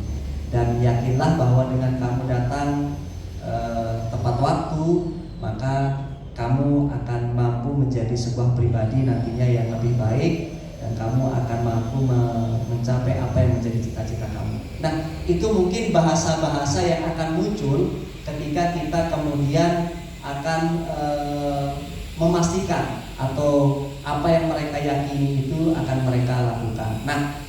Speaker 1: Dan yakinlah bahwa dengan kamu datang tepat waktu, maka kamu akan mampu menjadi sebuah pribadi nantinya yang lebih baik, dan kamu akan mampu mencapai apa yang menjadi cita-cita kamu. Nah, itu mungkin bahasa-bahasa yang akan muncul ketika kita kemudian akan memastikan atau apa yang mereka yakini itu akan mereka lakukan. Nah,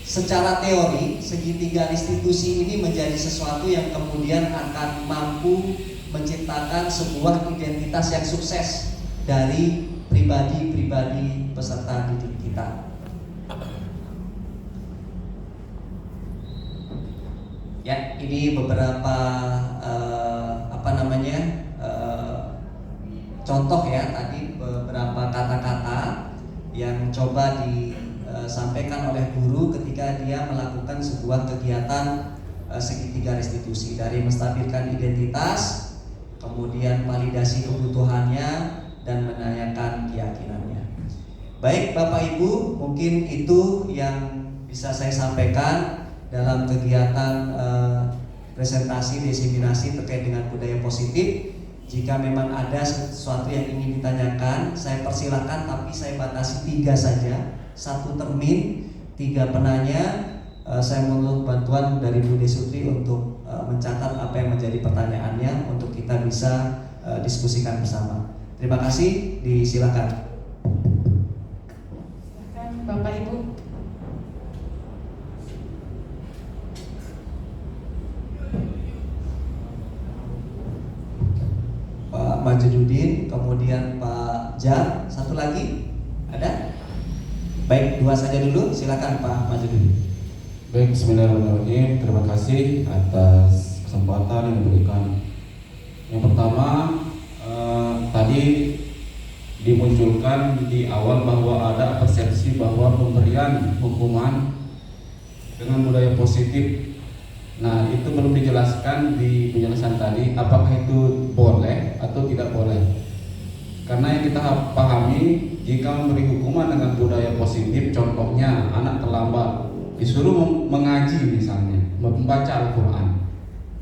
Speaker 1: secara teori segitiga restitusi ini menjadi sesuatu yang kemudian akan mampu menciptakan sebuah identitas yang sukses dari pribadi-pribadi peserta didik kita. Ya, ini beberapa contoh ya, tadi beberapa kata-kata yang coba disampaikan oleh guru ketika dia melakukan sebuah kegiatan segitiga restitusi, dari menstabilkan identitas, kemudian validasi kebutuhannya, dan menanyakan keyakinannya. Baik Bapak Ibu, mungkin itu yang bisa saya sampaikan dalam kegiatan presentasi diseminasi terkait dengan budaya positif. Jika memang ada sesuatu yang ingin ditanyakan, saya persilahkan, tapi saya batasi 3 saja, 1 termin, 3 penanya. Saya mohon bantuan dari Bu Desutri untuk mencatat apa yang menjadi pertanyaannya untuk kita bisa diskusikan bersama. Terima kasih, disilakan. Pak Majidudin, kemudian Pak Jar, satu lagi ada? Baik, dua saja dulu, silakan Pak Majidudin.
Speaker 2: Baik, bismillahirrahmanirrahim. Terima kasih atas kesempatan yang diberikan. Yang pertama, tadi dimunculkan di awal bahwa ada persepsi bahwa pemberian hukuman dengan budaya positif. Nah, itu belum dijelaskan di penjelasan tadi, apakah itu boleh atau tidak boleh. Karena yang kita pahami, jika memberi hukuman dengan budaya positif, contohnya anak terlambat disuruh mengaji misalnya, membaca Al-Quran,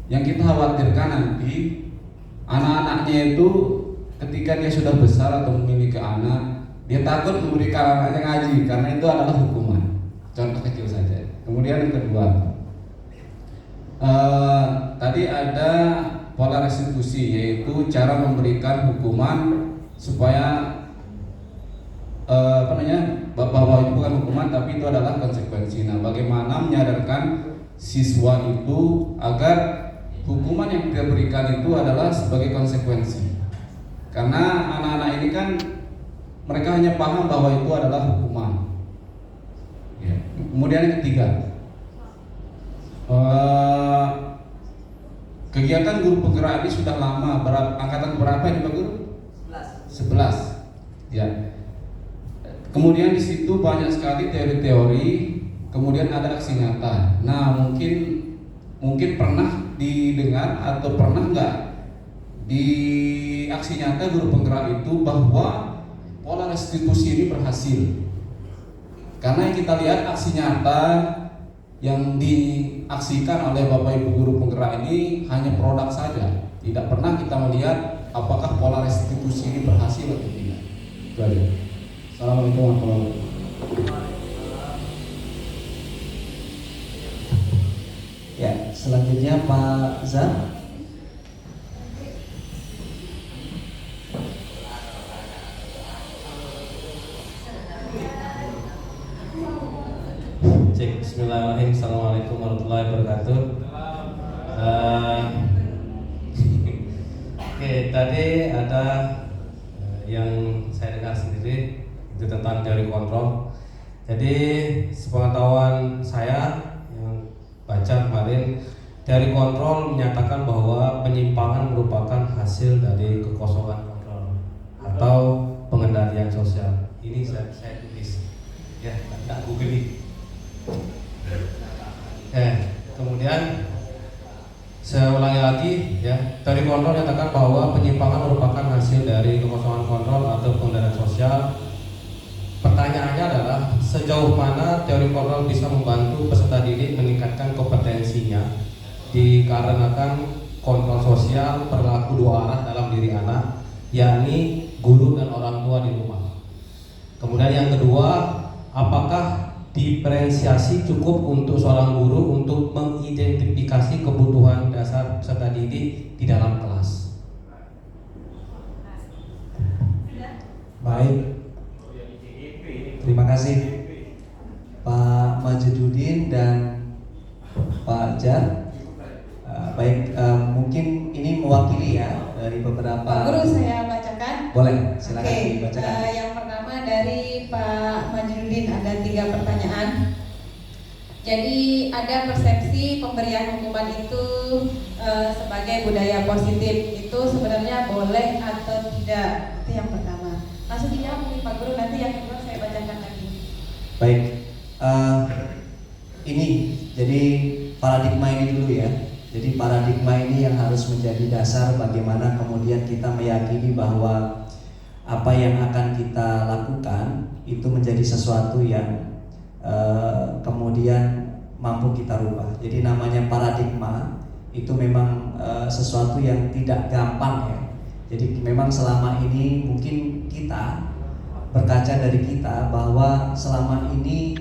Speaker 2: yang kita khawatirkan nanti anak-anaknya itu ketika dia sudah besar atau memiliki anak, dia takut memberikan anaknya ngaji karena itu adalah hukuman. Contoh kecil saja. Kemudian yang kedua, tadi ada pola restitusi, yaitu cara memberikan hukuman supaya bahwa itu bukan hukuman tapi itu adalah konsekuensi. Nah, bagaimana menyadarkan siswa itu agar hukuman yang kita berikan itu adalah sebagai konsekuensi? Karena anak-anak ini kan mereka hanya paham bahwa itu adalah hukuman. Ya. Kemudian yang ketiga, kegiatan guru penggerak ini sudah lama. Angkatan berapa ini Pak Guru? 11. Ya. Kemudian di situ banyak sekali teori-teori, kemudian ada aksi nyata. Nah, mungkin pernah didengar atau pernah nggak di aksi nyata guru penggerak itu bahwa pola restitusi ini berhasil. Karena yang kita lihat aksi nyata yang diaksikan oleh Bapak Ibu guru penggerak ini hanya produk saja. Tidak pernah kita melihat apakah pola restitusi ini berhasil atau tidak. Baik. Assalamualaikum warahmatullahi wabarakatuh.
Speaker 1: Ya, selanjutnya Pak Zar.
Speaker 3: Bismillahirrahmanirrahim. Assalamualaikum warahmatullahi wabarakatuh. Oke, tadi ada yang saya dengar sendiri itu tentang teori kontrol. Jadi sepengetahuan saya yang baca kemarin, teori kontrol menyatakan bahwa penyimpangan merupakan hasil dari kekosongan kontrol atau pengendalian sosial. Ini saya tulis ya, tak googling. Kemudian saya ulangi lagi ya, teori kontrol menyatakan bahwa penyimpangan merupakan hasil dari kekosongan kontrol atau pengendalian sosial. Pertanyaannya adalah sejauh mana teori kontrol bisa membantu peserta didik meningkatkan kompetensinya dikarenakan kontrol sosial berlaku dua arah dalam diri anak, yakni guru dan orang tua di rumah. Kemudian yang kedua, apakah diferensiasi cukup untuk seorang guru untuk mengidentifikasi kebutuhan dasar peserta didik di dalam kelas?
Speaker 1: Baik, terima kasih Pak Majidudin dan Pak Jar. Baik, mungkin ini mewakili ya dari beberapa.
Speaker 4: Pak Guru, saya bacakan.
Speaker 1: Boleh, silakan
Speaker 4: Oke,
Speaker 1: dibacakan.
Speaker 4: yang pertama dari Pak Majidudin, ada 3 pertanyaan. Jadi ada persepsi pemberian hukuman itu sebagai budaya positif, itu sebenarnya boleh atau tidak? Itu yang pertama. Langsung dijawab mungkin Pak Guru, nanti yang kedua saya bacakan lagi.
Speaker 1: Baik, ini jadi paradigma ini dulu ya. Jadi paradigma ini yang harus menjadi dasar bagaimana kemudian kita meyakini bahwa apa yang akan kita lakukan itu menjadi sesuatu yang kemudian mampu kita rubah. Jadi namanya paradigma itu memang sesuatu yang tidak gampang ya. Jadi memang selama ini mungkin kita berkaca dari kita bahwa selama ini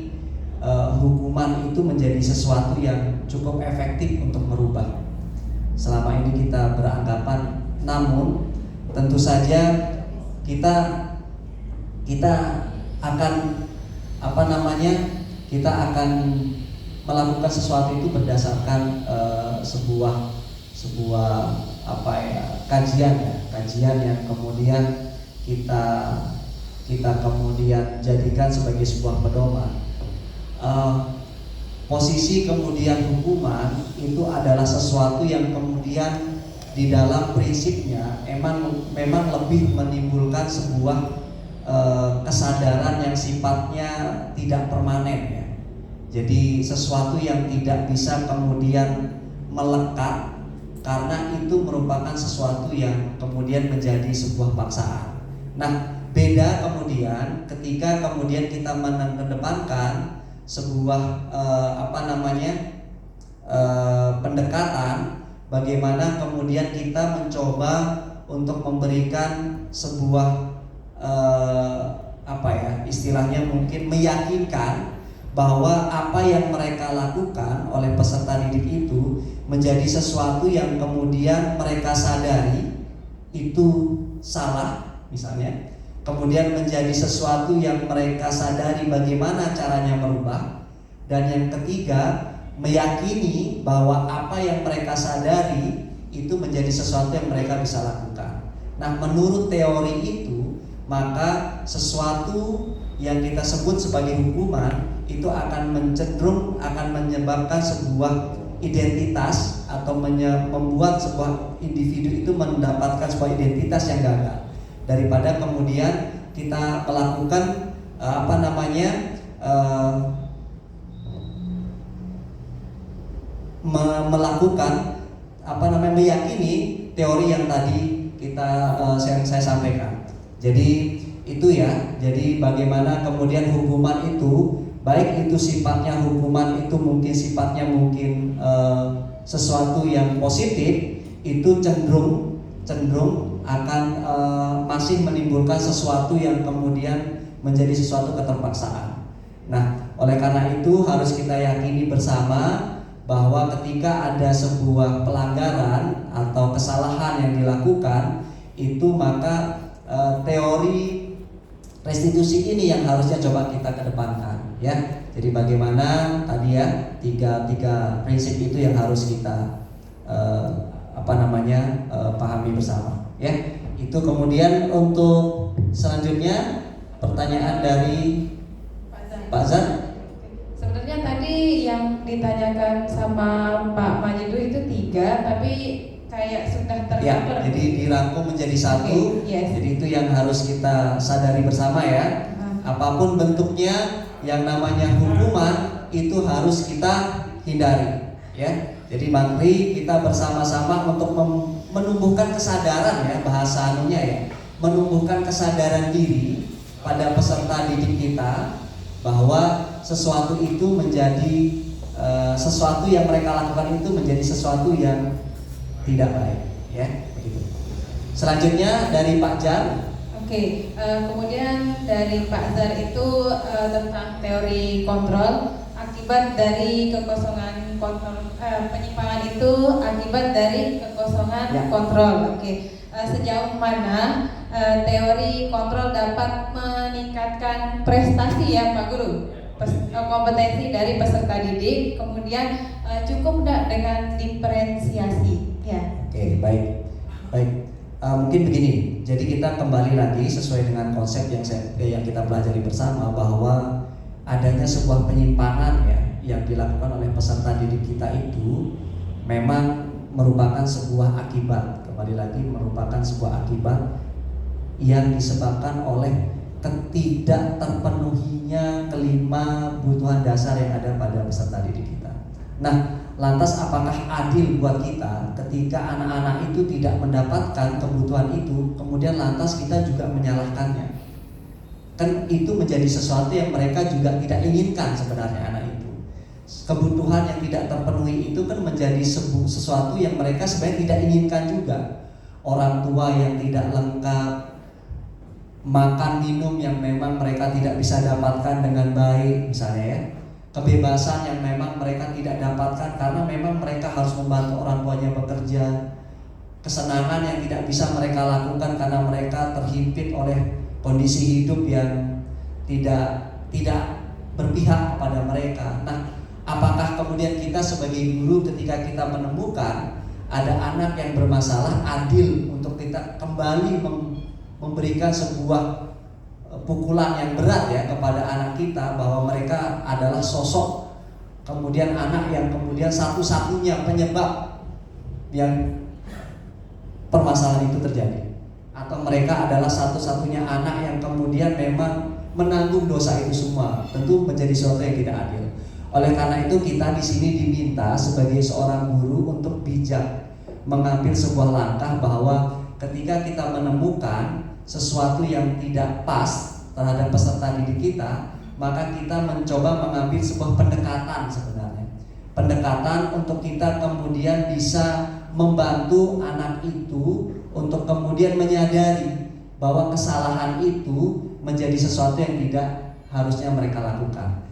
Speaker 1: hukuman itu menjadi sesuatu yang cukup efektif untuk merubah. Selama ini kita beranggapan, namun tentu saja kita akan kita akan melakukan sesuatu itu berdasarkan sebuah kajian yang kemudian kita kemudian jadikan sebagai sebuah pedoman. Posisi kemudian hukuman itu adalah sesuatu yang kemudian di dalam prinsipnya memang lebih menimbulkan sebuah kesadaran yang sifatnya tidak permanen ya. Jadi sesuatu yang tidak bisa kemudian melekat, karena itu merupakan sesuatu yang kemudian menjadi sebuah paksaan. Nah, beda kemudian ketika kemudian kita mengedepankan sebuah pendekatan bagaimana kemudian kita mencoba untuk memberikan sebuah istilahnya mungkin meyakinkan bahwa apa yang mereka lakukan oleh peserta didik itu menjadi sesuatu yang kemudian mereka sadari itu salah misalnya, kemudian menjadi sesuatu yang mereka sadari bagaimana caranya merubah, dan yang ketiga meyakini bahwa apa yang mereka sadari itu menjadi sesuatu yang mereka bisa lakukan. Nah, menurut teori itu, maka sesuatu yang kita sebut sebagai hukuman itu akan menyebabkan sebuah identitas atau membuat sebuah individu itu mendapatkan sebuah identitas yang gagal, daripada kemudian kita melakukan meyakini teori yang tadi saya sampaikan. Jadi itu ya. Jadi bagaimana kemudian hukuman itu, baik itu sifatnya hukuman itu mungkin sifatnya sesuatu yang positif, itu cenderung akan masih menimbulkan sesuatu yang kemudian menjadi sesuatu keterpaksaan. Nah, oleh karena itu harus kita yakini bersama bahwa ketika ada sebuah pelanggaran atau kesalahan yang dilakukan, itu maka teori restitusi ini yang harusnya coba kita kedepankan ya. Jadi bagaimana tadi ya tiga prinsip itu yang harus kita pahami bersama ya. Itu kemudian untuk selanjutnya pertanyaan dari Pak Zan.
Speaker 4: Sebenarnya tadi yang ditanyakan sama Pak Majidu itu 3, tapi kayak sudah tercover.
Speaker 1: Ya, jadi dirangkum menjadi satu.
Speaker 4: Okay, yes.
Speaker 1: Jadi itu yang harus kita sadari bersama ya. Apapun bentuknya, yang namanya hukuman itu harus kita hindari ya. Jadi mari kita bersama-sama untuk menumbuhkan kesadaran ya, bahasa anunya ya, menumbuhkan kesadaran diri pada peserta didik kita bahwa sesuatu itu menjadi sesuatu yang mereka lakukan itu menjadi sesuatu yang tidak baik ya, begitu. Selanjutnya dari Pak Jar.
Speaker 4: Oke, kemudian dari Pak Zar itu tentang teori kontrol. Akibat dari kekosongan kontrol, penyimpangan itu akibat dari kekosongan kontrol. Oke, sejauh mana teori kontrol dapat meningkatkan prestasi ya Pak Guru, kompetensi dari peserta didik, kemudian cukup tidak dengan diferensiasi ya? Oke,
Speaker 1: baik. Mungkin begini, jadi kita kembali lagi sesuai dengan konsep yang kita pelajari bersama, bahwa adanya sebuah penyimpangan ya yang dilakukan oleh peserta didik kita itu memang merupakan sebuah akibat, kembali lagi merupakan sebuah akibat yang disebabkan oleh ketidak terpenuhinya kelima kebutuhan dasar yang ada pada peserta didik kita. Nah, lantas apakah adil buat kita ketika anak-anak itu tidak mendapatkan kebutuhan itu, kemudian lantas kita juga menyalahkannya? Kan itu menjadi sesuatu yang mereka juga tidak inginkan sebenarnya anak itu. Kebutuhan yang tidak terpenuhi itu kan menjadi sesuatu yang mereka sebenarnya tidak inginkan juga. Orang tua yang tidak lengkap, makan minum yang memang mereka tidak bisa dapatkan dengan baik misalnya ya. Kebebasan yang memang mereka tidak dapatkan karena memang mereka harus membantu orang tuanya bekerja. Kesenangan yang tidak bisa mereka lakukan karena mereka terhimpit oleh kondisi hidup yang tidak berpihak kepada mereka. Nah, apakah kemudian kita sebagai guru ketika kita menemukan ada anak yang bermasalah, adil untuk kita kembali memberikan sebuah pukulan yang berat ya kepada anak kita, bahwa mereka adalah sosok kemudian anak yang kemudian satu-satunya penyebab yang permasalahan itu terjadi, atau mereka adalah satu-satunya anak yang kemudian memang menanggung dosa itu semua. Tentu menjadi sesuatu yang tidak adil. Oleh karena itu kita di sini diminta sebagai seorang guru untuk bijak mengambil sebuah langkah, bahwa ketika kita menemukan sesuatu yang tidak pas terhadap peserta didik kita, maka kita mencoba mengambil sebuah pendekatan sebenarnya. Pendekatan untuk kita kemudian bisa membantu anak itu untuk kemudian menyadari bahwa kesalahan itu menjadi sesuatu yang tidak harusnya mereka lakukan.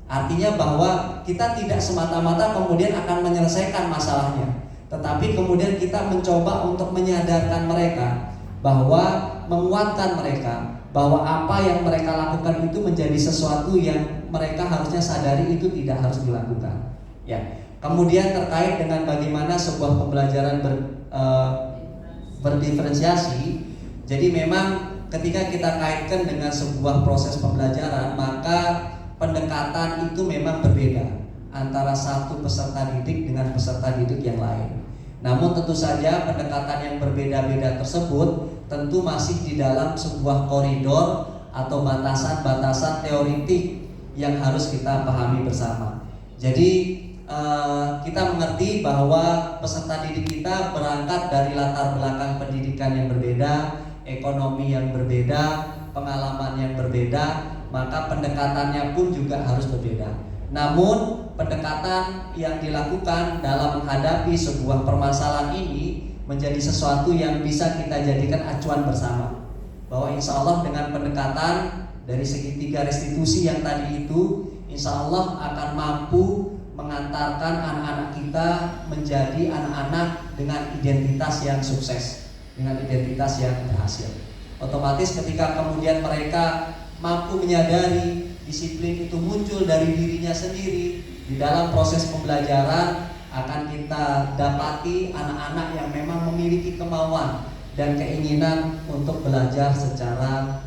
Speaker 1: Artinya bahwa kita tidak semata-mata kemudian akan menyelesaikan masalahnya, tetapi kemudian kita mencoba untuk menyadarkan mereka, bahwa menguatkan mereka bahwa apa yang mereka lakukan itu menjadi sesuatu yang mereka harusnya sadari itu tidak harus dilakukan. Ya. Kemudian terkait dengan bagaimana sebuah pembelajaran berdiferensiasi, jadi memang ketika kita kaitkan dengan sebuah proses pembelajaran, maka pendekatan itu memang berbeda antara satu peserta didik dengan peserta didik yang lain. Namun tentu saja pendekatan yang berbeda-beda tersebut tentu masih di dalam sebuah koridor atau batasan-batasan teoritik yang harus kita pahami bersama. Jadi kita mengerti bahwa peserta didik kita berangkat dari latar belakang pendidikan yang berbeda, ekonomi yang berbeda, pengalaman yang berbeda, maka pendekatannya pun juga harus berbeda. Namun pendekatan yang dilakukan dalam menghadapi sebuah permasalahan ini menjadi sesuatu yang bisa kita jadikan acuan bersama, bahwa insya Allah dengan pendekatan dari segitiga restitusi yang tadi itu, insya Allah akan mampu mengantarkan anak-anak kita menjadi anak-anak dengan identitas yang sukses, dengan identitas yang berhasil. Otomatis ketika kemudian mereka mampu menyadari disiplin itu muncul dari dirinya sendiri, di dalam proses pembelajaran akan kita dapati anak-anak yang memang memiliki kemauan dan keinginan untuk belajar secara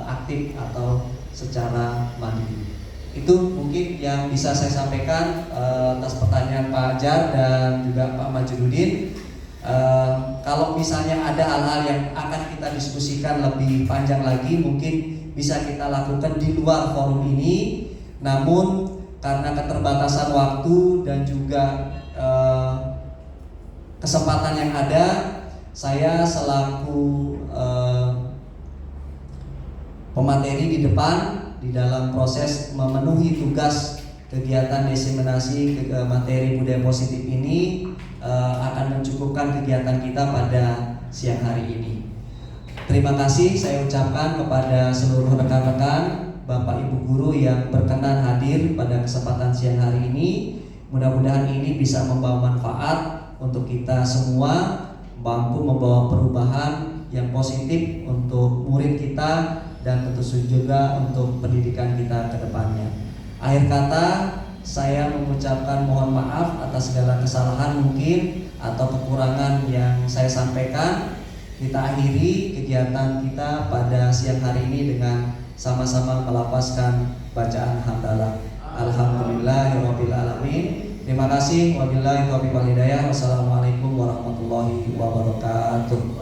Speaker 1: aktif atau secara mandiri. Itu mungkin yang bisa saya sampaikan atas pertanyaan Pak Jar dan juga Pak Majrudin. Kalau misalnya ada hal-hal yang akan kita diskusikan lebih panjang lagi, mungkin bisa kita lakukan di luar forum ini. Namun karena keterbatasan waktu dan juga kesempatan yang ada, saya selaku pemateri di depan di dalam proses memenuhi tugas kegiatan diseminasi materi budaya positif ini akan mencukupkan kegiatan kita pada siang hari ini. Terima kasih saya ucapkan kepada seluruh rekan-rekan, Bapak Ibu guru yang berkenan hadir pada kesempatan siang hari ini. Mudah-mudahan ini bisa membawa manfaat untuk kita semua, mampu membawa perubahan yang positif untuk murid kita dan tentu juga untuk pendidikan kita ke depannya. Akhir kata, saya mengucapkan mohon maaf atas segala kesalahan mungkin atau kekurangan yang saya sampaikan. Kita akhiri kegiatan kita pada siang hari ini dengan sama-sama melafazkan bacaan hamdalah. Alhamdulillahirabbil alamin. Terima kasih. Wabillahi taufiq wal hidayah. Wassalamualaikum warahmatullahi wabarakatuh.